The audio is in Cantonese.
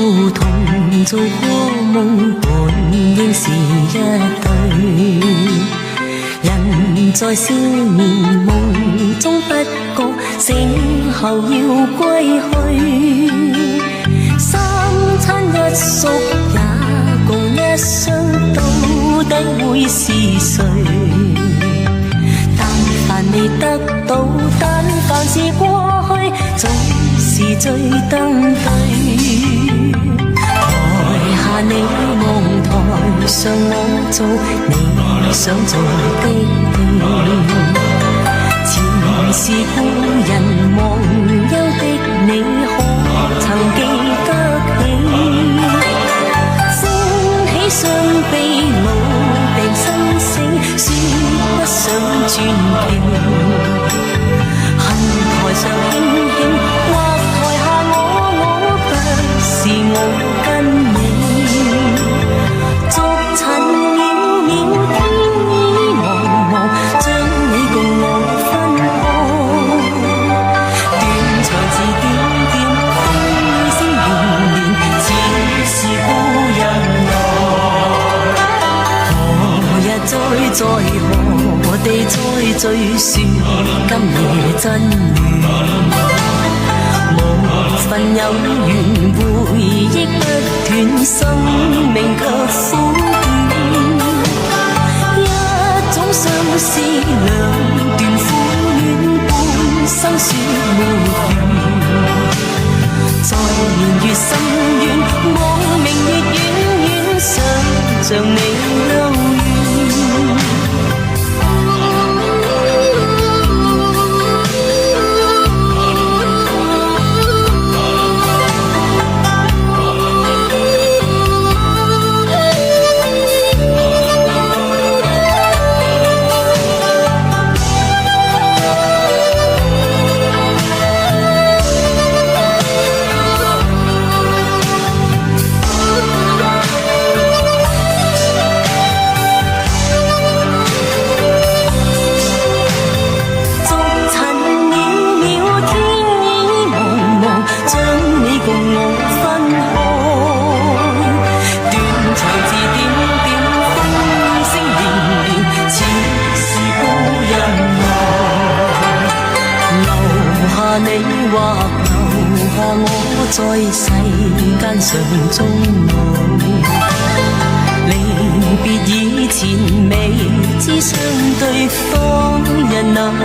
路同做過夢，本應是一對。人在少年夢中不覺，醒後要歸去。三餐一宿也共一雙，到底會是誰？但凡未得到，但凡是過去，總是最登對。台下你望，台上我做你想做的戲。前是故人忘憂的你，可曾記得起？歡喜傷悲老病生死，說不上傳奇。恨台上輕輕，或台下我不是我跟你。逐塵渺渺，天意茫茫，將你共我分開。斷腸字點點，風聲連連，似是故人來。何日再何地再聚說今夜真緣？無份有緣，回憶不斷，生命卻苦短。一種相思，兩段苦戀，半生說沒完。在年月深遠，望明月遠遠，想像你溜遠。在世間上終老，離別以前未知相對，方人那麼